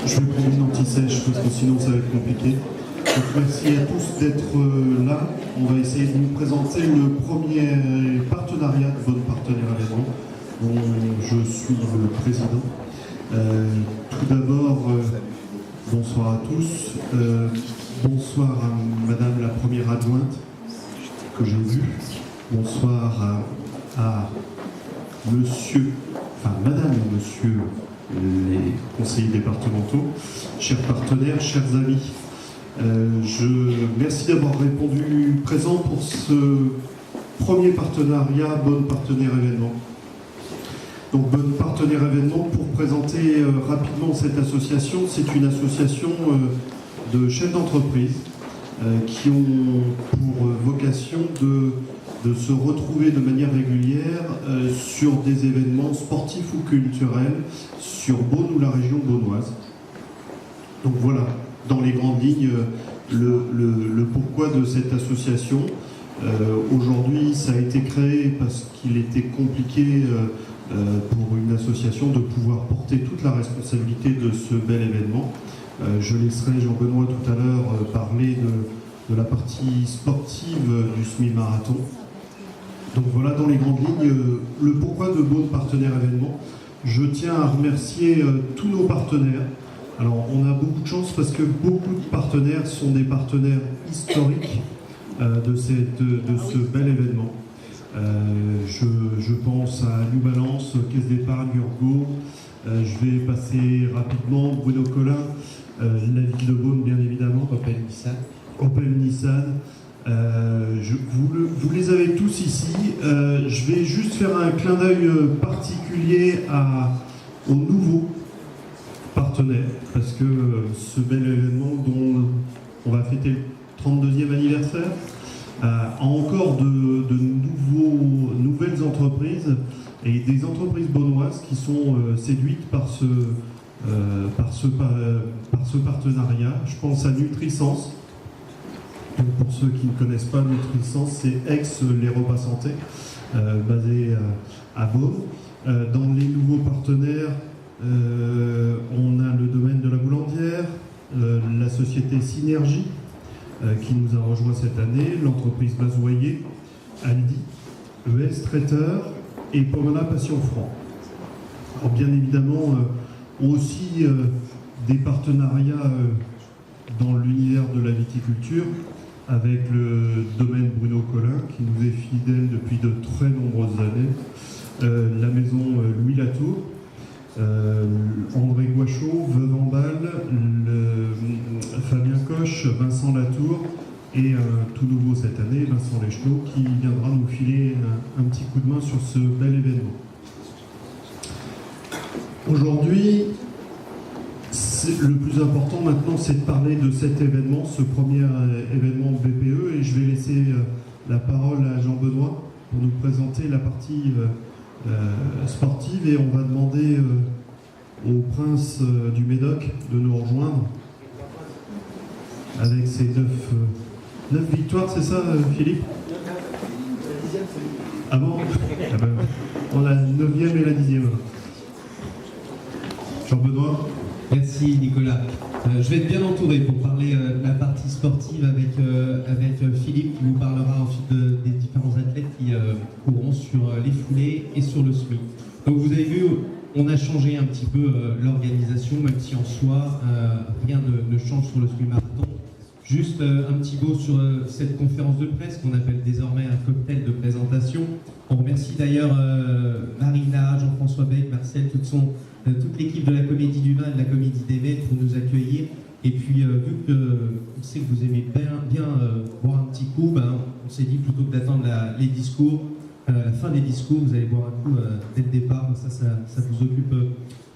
Je vais prendre une anti-sèche parce que sinon ça va être compliqué. Donc merci à tous d'être là. On va essayer de vous présenter le premier partenariat de Bonne Partenaire Événement dont je suis le président. Tout d'abord, bonsoir à tous. Bonsoir à Madame la première adjointe que j'ai vue. Bonsoir à Monsieur, enfin Madame et Monsieur les conseillers départementaux, chers partenaires, chers amis. Merci d'avoir répondu présent pour ce premier partenariat Bonne Partenaire Événement. Donc Bonne Partenaire Événement, pour présenter rapidement cette association, c'est une association de chefs d'entreprise qui ont pour vocation de se retrouver de manière régulière sur des événements sportifs ou culturels sur Beaune ou la région beaunoise. Donc voilà, dans les grandes lignes, le pourquoi de cette association. Aujourd'hui, ça a été créé parce qu'il était compliqué pour une association de pouvoir porter toute la responsabilité de ce bel événement. Je laisserai Jean-Benoît tout à l'heure parler de la partie sportive du semi-marathon. Donc voilà, dans les grandes lignes, le pourquoi de Bonne Partenaire Événement. Je tiens à remercier tous nos partenaires. Alors, on a beaucoup de chance parce que beaucoup de partenaires sont des partenaires historiques de ce bel événement. Je pense à New Balance, Caisse d'Épargne, Urgo. Je vais passer rapidement Bruno Collin, la ville de Beaune, bien évidemment. Opel Nissan. Vous les avez tous ici. Je vais juste faire un clin d'œil particulier aux nouveaux partenaires, parce que ce bel événement dont on va fêter le 32e anniversaire a encore de nouvelles entreprises et des entreprises beaunoises qui sont séduites par ce partenariat. Je pense à Nutrisens. Donc pour ceux qui ne connaissent pas Nutrisens, c'est les repas santé, basé à Beaune. Dans les nouveaux partenaires, on a le domaine de la boulandière, la société Synergie, qui nous a rejoint cette année, l'entreprise Bazoyer, Aldi, ES Traiteur et Pomona Passion Franc. Alors bien évidemment, aussi des partenariats dans l'univers de la viticulture, avec le domaine Bruno Collin, qui nous est fidèle depuis de très nombreuses années, la maison Louis Latour, André Guachot, Veuve en Balle, Fabien Coche, Vincent Latour, et tout nouveau cette année, Vincent Leschneau, qui viendra nous filer un petit coup de main sur ce bel événement. Aujourd'hui, le plus important maintenant, c'est de parler de cet événement, ce premier événement BPE, et je vais laisser la parole à Jean-Benoît pour nous présenter la partie sportive, et on va demander au prince du Médoc de nous rejoindre avec ses 9 victoires, c'est ça Philippe? Ah bon? Ah ben, on a la 9e et la 10e. Jean-Benoît. Merci Nicolas. Je vais être bien entouré pour parler de la partie sportive avec Philippe qui vous parlera ensuite des différents athlètes qui courront sur les foulées et sur le SMI. Donc vous avez vu, on a changé un petit peu l'organisation, même si en soi rien ne change sur le SMI marathon. Juste un petit mot sur cette conférence de presse qu'on appelle désormais un cocktail de présentation. On remercie d'ailleurs Marina, Jean-François Beck, Marcel, toute l'équipe de la Comédie du Vin et de la Comédie des Maîtres pour nous accueillir. Et puis, vu qu'on sait que vous aimez bien boire un petit coup, on s'est dit plutôt que d'attendre les discours, la fin des discours, vous allez boire un coup dès le départ, ça vous occupe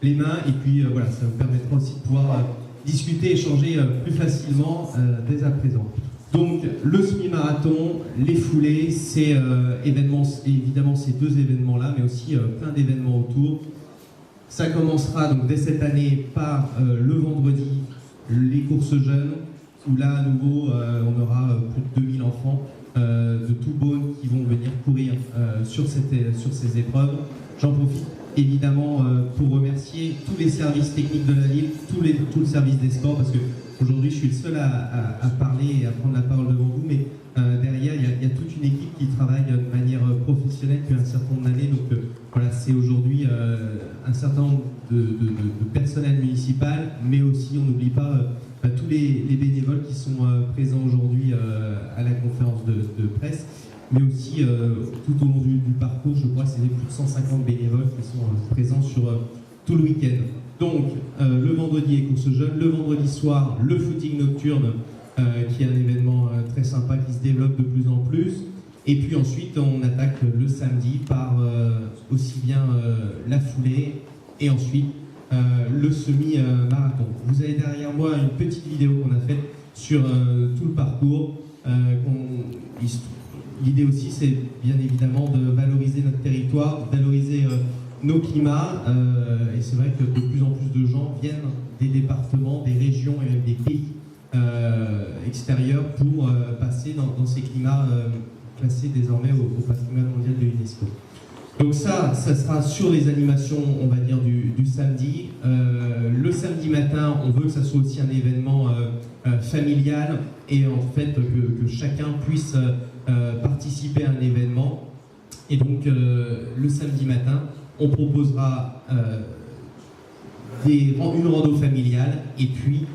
les mains. Et puis voilà, ça vous permettra aussi de pouvoir discuter, échanger plus facilement dès à présent. Donc, le semi-marathon, les foulées, c'est évidemment ces deux événements-là, mais aussi plein d'événements autour. Ça commencera donc dès cette année par le vendredi, les courses jeunes, où là à nouveau on aura plus de 2000 enfants de tout Beaune qui vont venir courir sur ces épreuves. J'en profite évidemment pour remercier tous les services techniques de la ville, tout le service des sports, parce que aujourd'hui je suis le seul à parler et à prendre la parole devant vous, mais derrière il y a toute une équipe qui travaille de manière professionnelle depuis un certain nombre d'années. Donc voilà, c'est aujourd'hui un certain nombre de personnel municipal, mais aussi on n'oublie pas tous les bénévoles qui sont présents aujourd'hui à la conférence de presse, mais aussi tout au long du parcours. Je crois que c'est plus de 150 bénévoles qui sont présents sur tout le week-end. Donc le vendredi est course jeune, le vendredi soir le footing nocturne qui est un événement très sympa qui se développe de plus en plus, et puis ensuite on attaque le samedi par aussi bien la foulée et ensuite le semi-marathon. Vous avez derrière moi une petite vidéo qu'on a faite sur tout le parcours. L'idée aussi, c'est bien évidemment de valoriser notre territoire, de valoriser nos climats. Et c'est vrai que de plus en plus de gens viennent des départements, des régions et même des pays extérieurs pour passer dans ces climats classés désormais au patrimoine mondial de l'UNESCO. Donc ça sera sur les animations, on va dire, du samedi. Le samedi matin, on veut que ça soit aussi un événement familial et en fait que chacun puisse participer à un événement. Et donc le samedi matin, on proposera une rando familiale et puis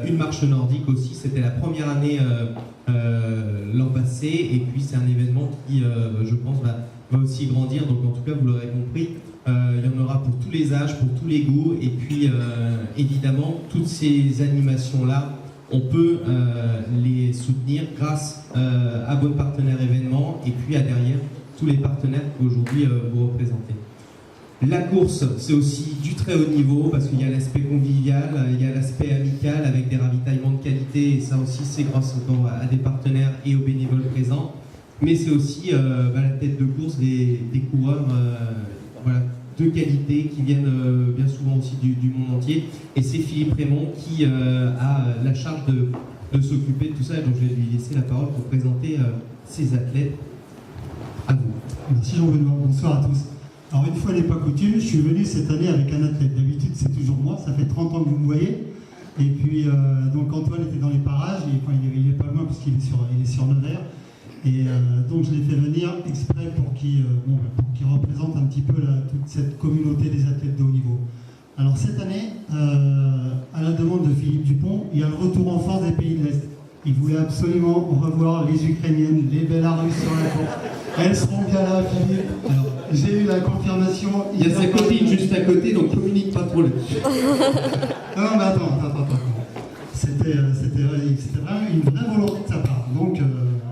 une marche nordique aussi. C'était la première année l'an passé, et puis c'est un événement qui, je pense, va aussi grandir. Donc en tout cas, vous l'aurez compris, il y en aura pour tous les âges, pour tous les goûts, et puis évidemment, toutes ces animations-là, on peut les soutenir grâce à Bonne Partenaire Événements, et puis à derrière tous les partenaires qu'aujourd'hui vous représentez. La course, c'est aussi du très haut niveau, parce qu'il y a l'aspect convivial, il y a l'aspect amical avec des ravitaillements de qualité, et ça aussi c'est grâce encore à des partenaires et aux bénévoles présents. Mais c'est aussi la tête de course des coureurs de qualité qui viennent bien souvent aussi du monde entier. Et c'est Philippe Raymond qui a la charge de s'occuper de tout ça. Donc je vais lui laisser la parole pour présenter ses athlètes à vous. Merci Jean-Benoît, bonsoir à tous. Alors une fois n'est pas coutume, je suis venu cette année avec un athlète. D'habitude c'est toujours moi, ça fait 30 ans que vous me voyez. Et puis donc Antoine était dans les parages, il est pas loin parce qu'il est sur Nevers. Et donc je l'ai fait venir exprès pour qu'il représente un petit peu toute cette communauté des athlètes de haut niveau. Alors cette année, à la demande de Philippe Dupont, il y a le retour en force des pays de l'Est. Il voulait absolument revoir les Ukrainiennes, les Bélarusses sur la course. Elles seront bien là, Philippe. Alors, j'ai eu la confirmation. Il y a sa copine juste à côté, donc communique pas trop là-dessus. Non, mais attends. C'était vraiment une vraie volonté de sa part. Donc,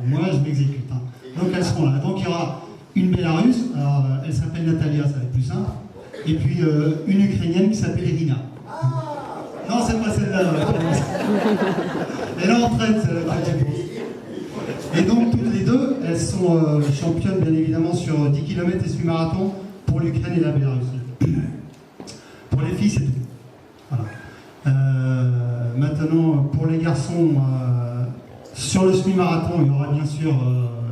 moi, je m'exécute. Hein. Donc, elles seront là. Donc, il y aura une Bélarusse. Alors, elle s'appelle Natalia, ça va être plus simple. Et puis, une Ukrainienne qui s'appelle Irina. Non, c'est pas celle-là. Elle est en retraite, celle-là. Et donc, toutes les deux, elles sont championnes, bien évidemment, sur 10 km et semi-marathon pour l'Ukraine et la Bélarus. Pour les filles, c'est tout. Voilà. Maintenant, pour les garçons, sur le semi-marathon, il y aura bien sûr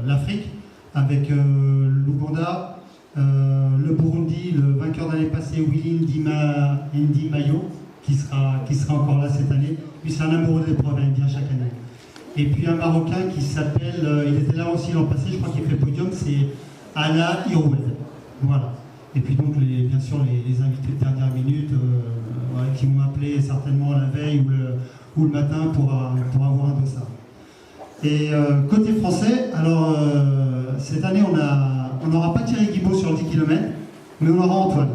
l'Afrique, avec l'Ouganda, le Burundi, le vainqueur d'année passée, Willy Ndi Mayo, qui sera encore là cette année. Lui, c'est un amoureux de l'épreuve, il vient chaque année. Et puis un Marocain qui s'appelle, il était là aussi l'an passé, je crois qu'il fait podium, c'est Ala Iroued. Voilà. Et puis donc, bien sûr, les invités de dernière minute qui m'ont appelé certainement la veille ou le matin pour avoir un dossard. Et côté français, alors cette année, on n'aura pas Thierry Guibaud sur le 10 km, mais on aura Antoine.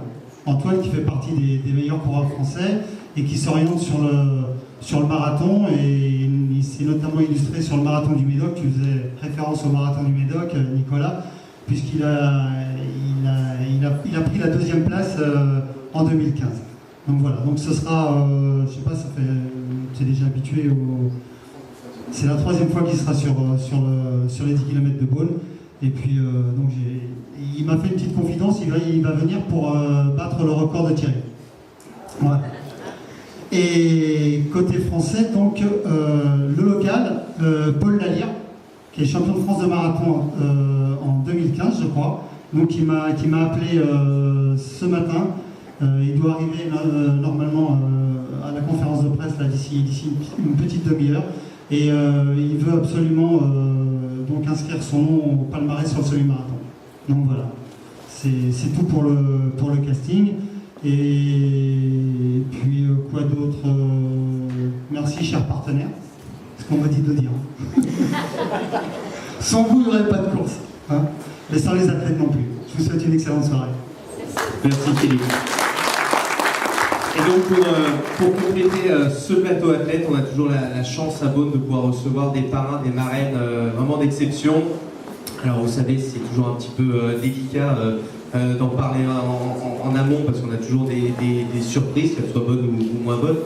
Antoine qui fait partie des meilleurs coureurs français et qui s'oriente sur le marathon, et il s'est notamment illustré sur le marathon du Médoc. Tu faisais référence au marathon du Médoc, Nicolas, puisqu'il a pris la 2e place en 2015. Donc voilà, donc ce sera, je sais pas, tu es déjà habitué c'est la 3e fois qu'il sera sur les 10 km de Beaune. Et puis donc il m'a fait une petite confidence, il va venir pour battre le record de Thierry. Voilà. Et côté français, donc le local, Paul Lalire, qui est champion de France de marathon en 2015, je crois, donc qui m'a appelé ce matin. Il doit arriver normalement à la conférence de presse d'ici une petite demi-heure. Et il veut absolument donc inscrire son nom au palmarès sur le semi-marathon. Donc voilà, c'est tout pour le casting. Et puis quoi d'autre merci chers partenaires, ce qu'on m'a dit de dire. Sans vous, il n'y aurait pas de course. Hein, mais sans les athlètes non plus. Je vous souhaite une excellente soirée. Merci Philippe. Et donc pour compléter ce plateau athlète, on a toujours la chance à Beaune de pouvoir recevoir des parrains, des marraines vraiment d'exception. Alors vous savez, c'est toujours un petit peu délicat d'en parler en amont parce qu'on a toujours des surprises, qu'elles soient bonnes ou moins bonnes.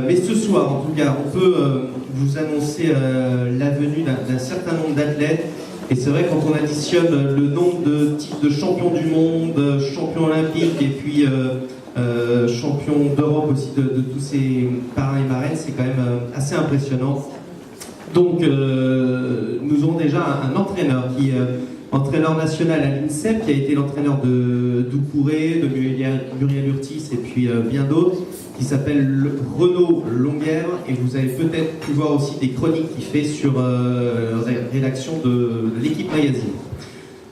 Mais ce soir, en tout cas, on peut vous annoncer la venue d'un certain nombre d'athlètes. Et c'est vrai, quand on additionne le nombre de titres de champion du monde, champion olympique et puis champion d'Europe aussi de tous ces parrains et marraines, c'est quand même assez impressionnant. Donc nous avons déjà un entraîneur qui est entraîneur national à l'INSEP, qui a été l'entraîneur de Doucouré, de Muriel Urtis et puis bien d'autres, qui s'appelle Renaud Longuerre, et vous avez peut-être pu voir aussi des chroniques qu'il fait sur la rédaction de l'équipe magazine.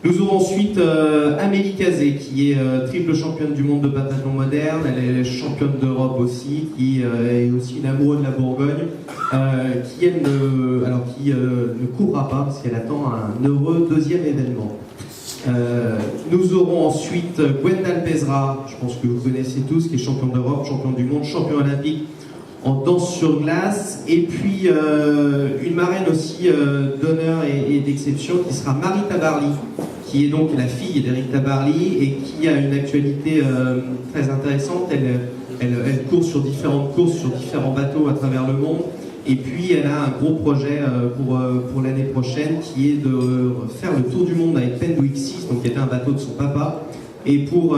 Nous aurons ensuite Amélie Cazé, qui est triple championne du monde de pentathlon moderne, elle est championne d'Europe aussi, qui est aussi une amoureuse de la Bourgogne, qui ne courra pas parce qu'elle attend un heureux deuxième événement. Nous aurons ensuite Gwendal Bezra, je pense que vous connaissez tous, qui est champion d'Europe, champion du monde, champion olympique en danse sur glace, et puis une marraine aussi d'honneur et d'exception qui sera Marie Tabarly, qui est donc la fille d'Éric Tabarly et qui a une actualité très intéressante. Elle court sur différentes courses, sur différents bateaux à travers le monde. Et puis elle a un gros projet pour l'année prochaine qui est de faire le tour du monde avec Pendwick 6, donc qui était un bateau de son papa, et pour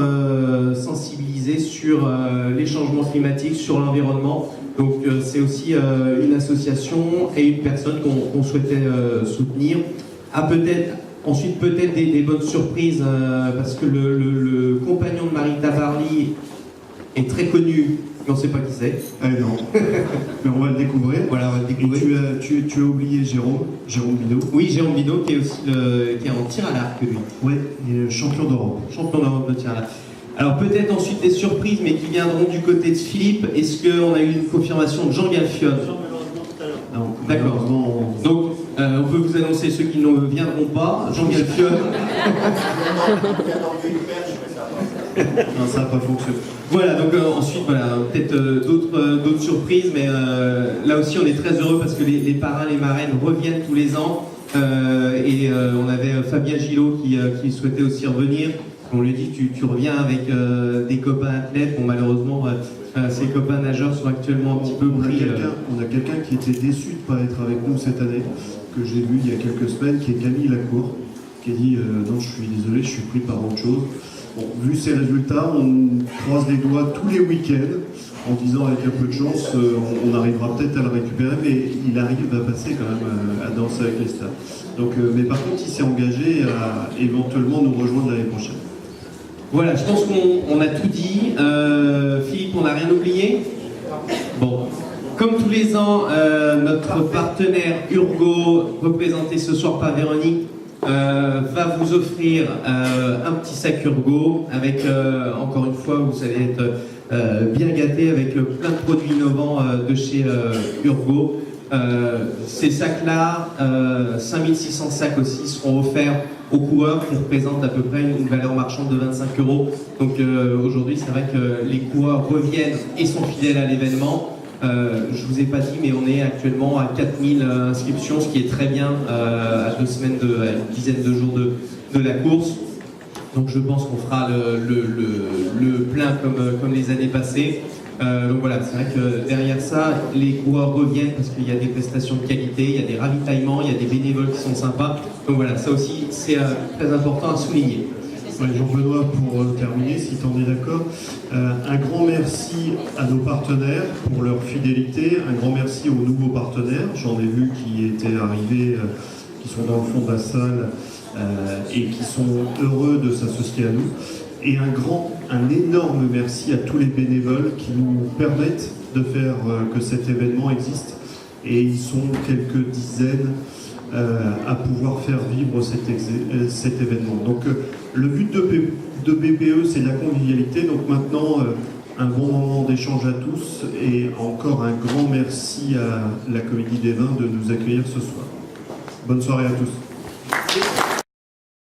sensibiliser sur les changements climatiques, sur l'environnement. Donc c'est aussi une association et une personne qu'on souhaitait soutenir. Ensuite peut-être des bonnes surprises parce que le compagnon de Marie Tabarly est très connu. On ne sait pas qui c'est. Ah non. Mais on va le découvrir. Voilà, on va le découvrir. Et tu as oublié Jérôme Bidot. Oui, Jérôme Bidot qui est aussi qui est en tir à l'arc, lui. Oui, il est champion d'Europe. Champion d'Europe de tir à l'arc. Alors peut-être ensuite des surprises, mais qui viendront du côté de Philippe. Est-ce qu'on a eu une confirmation de Jean Galfion? Non, d'accord. Donc on peut vous annoncer ceux qui ne viendront pas. Jean Galfion. Non, ça n'a pas fonctionné. Voilà, donc ensuite, peut-être d'autres surprises, mais là aussi on est très heureux parce que les parrains, les marraines reviennent tous les ans. On avait Fabien Gillot qui souhaitait aussi revenir. On lui dit tu reviens avec des copains athlètes. Bon, malheureusement, ces copains nageurs sont actuellement un petit peu pris. On a quelqu'un qui était déçu de ne pas être avec nous cette année, que j'ai vu il y a quelques semaines, qui est Camille Lacour, qui a dit non, je suis désolé, je suis pris par autre chose. Bon, vu ces résultats, on croise les doigts tous les week-ends en disant avec un peu de chance, on arrivera peut-être à le récupérer, mais il arrive à passer quand même à danser avec les stars. Donc, mais par contre, il s'est engagé à éventuellement nous rejoindre l'année prochaine. Voilà, je pense qu'on a tout dit. Philippe, on n'a rien oublié? Bon. Comme tous les ans, notre partenaire Urgo, représenté ce soir par Véronique, va vous offrir un petit sac Urgo avec, encore une fois, vous allez être bien gâté avec plein de produits innovants de chez Urgo. Ces sacs-là, 5600 sacs aussi, seront offerts aux coureurs qui représentent à peu près une valeur marchande de 25 €. Donc aujourd'hui, c'est vrai que les coureurs reviennent et sont fidèles à l'événement. Je vous ai pas dit, mais on est actuellement à 4000 inscriptions, ce qui est très bien à 2 semaines, à une dizaine de jours de la course. Donc je pense qu'on fera le plein comme les années passées. Donc voilà, c'est vrai que derrière ça, les coureurs reviennent parce qu'il y a des prestations de qualité, il y a des ravitaillements, il y a des bénévoles qui sont sympas. Donc voilà, ça aussi, c'est très important à souligner. Ouais, Jean-Benoît, pour terminer, si tu en es d'accord, un grand merci à nos partenaires pour leur fidélité, un grand merci aux nouveaux partenaires, j'en ai vu qui étaient arrivés, qui sont dans le fond de la salle et qui sont heureux de s'associer à nous, et un grand un énorme merci à tous les bénévoles qui nous permettent de faire que cet événement existe. Et ils sont quelques dizaines à pouvoir faire vivre cet événement. Donc le but de BPE, c'est la convivialité. Donc maintenant, un bon moment d'échange à tous et encore un grand merci à la Comédie des Vins de nous accueillir ce soir. Bonne soirée à tous.